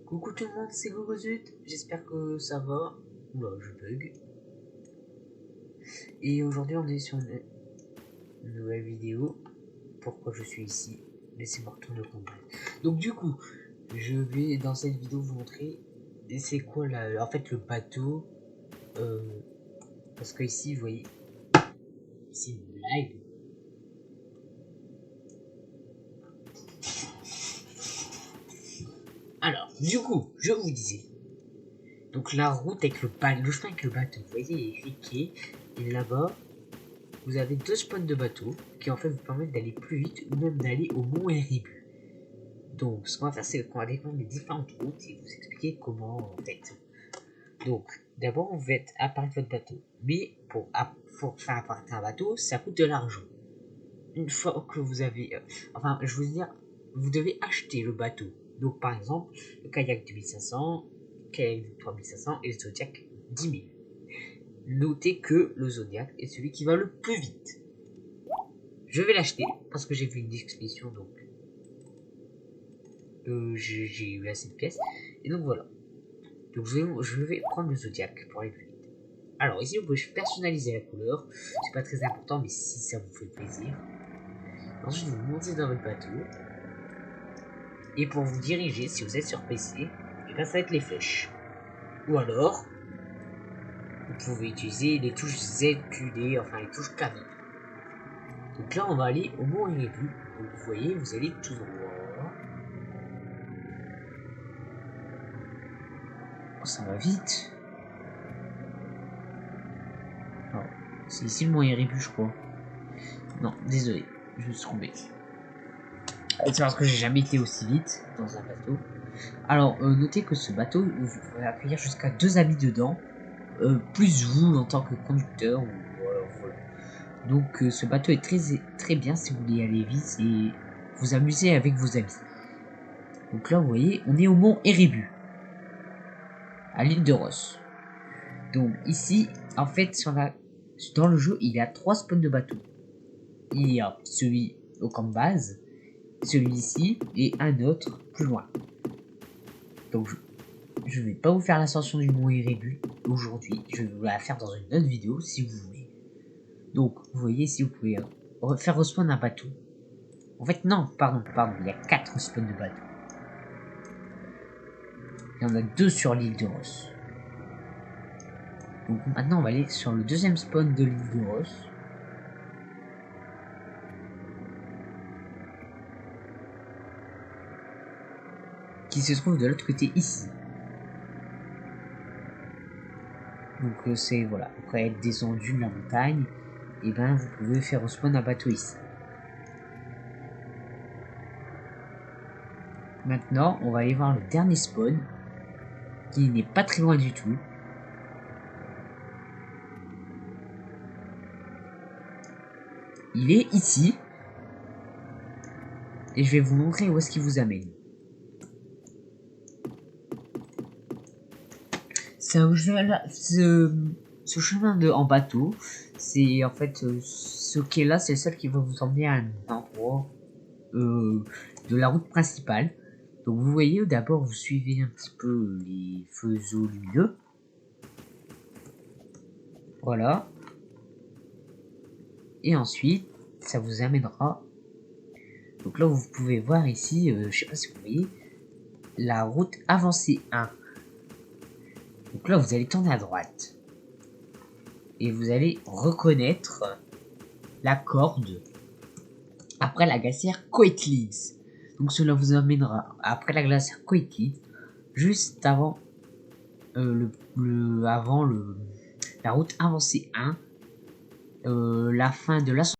Coucou tout le monde, c'est Gogozut, j'espère que ça va. Oula, je bug. Et aujourd'hui on est sur une nouvelle vidéo. Pourquoi je suis ici? Laissez-moi retourner au combat. Donc du coup, je vais dans cette vidéo vous montrer c'est quoi en fait le bateau. Parce que ici, vous voyez, c'est une live. Alors, du coup, je vous disais. Donc la route avec le chemin avec le bateau, vous voyez, il y a écrit quai. Et là-bas, vous avez deux spawns de bateaux qui en fait vous permettent d'aller plus vite ou même d'aller au mont Eribu. Donc ce qu'on va faire, c'est qu'on va découvrir les différentes routes et vous expliquer comment en fait. Donc d'abord vous faites apparaître votre bateau, mais pour faire apparaître un bateau, ça coûte de l'argent. Une fois que vous avez, enfin je veux dire, vous devez acheter le bateau. Donc par exemple, le kayak 2500, le kayak 3500 et le Zodiac 10 000. Notez que le Zodiac est celui qui va le plus vite. Je vais l'acheter parce que j'ai vu une expédition, donc j'ai eu assez de pièces. Et donc voilà. Donc je vais prendre le Zodiac pour aller plus vite. Alors ici vous pouvez personnaliser la couleur. C'est pas très important, mais si ça vous fait plaisir. Ensuite vous montez dans votre bateau. Et pour vous diriger, si vous êtes sur PC, et bien ça va être les flèches. Ou alors, vous pouvez utiliser les touches ZQD, enfin les touches clavier. Donc là on va aller au mont Eribu. Donc vous voyez, vous allez tout droit. Oh, ça va vite. Oh, c'est ici le mont Eribu, je crois. Non, désolé, je me suis trompé. C'est parce que j'ai jamais été aussi vite dans un bateau. Alors, notez que ce bateau, vous pouvez accueillir jusqu'à 2 amis dedans, plus vous en tant que conducteur. Voilà. Donc, ce bateau est très bien si vous voulez aller vite et vous amuser avec vos amis. Donc là, vous voyez, on est au mont Eribu, à l'île de Ross. Donc ici, en fait, dans le jeu, il y a 3 spawns de bateaux. Il y a celui au camp de base, celui-ci et un autre plus loin. Donc je vais pas vous faire l'ascension du mont Eribu aujourd'hui, je vais vous la faire dans une autre vidéo si vous voulez. Donc vous voyez ici, vous pouvez faire respawn un bateau. En fait non, pardon, il y a 4 spawns de bateaux. Il y en a 2 sur l'île de Ross. Donc maintenant on va aller sur le deuxième spawn de l'île de Ross. Qui se trouve de l'autre côté ici. Donc c'est voilà, après être descendu de la montagne, et ben vous pouvez faire respawn un bateau ici. Maintenant, on va aller voir le dernier spawn, qui n'est pas très loin du tout. Il est ici, et je vais vous montrer où est-ce qu'il vous amène. Ce chemin en bateau, c'est en fait ce qui est là, c'est le seul qui va vous emmener à un endroit de la route principale. Donc vous voyez, d'abord vous suivez un petit peu les fuseaux lumineux. Voilà. Et ensuite, ça vous amènera. Donc là, vous pouvez voir ici, je sais pas si vous voyez, la route avancée 1. Donc là, vous allez tourner à droite. Et vous allez reconnaître la corde après la glacière Coetlids. Donc cela vous amènera après la glacière Coetlids, juste avant la route avancée 1, la fin de l'ascension.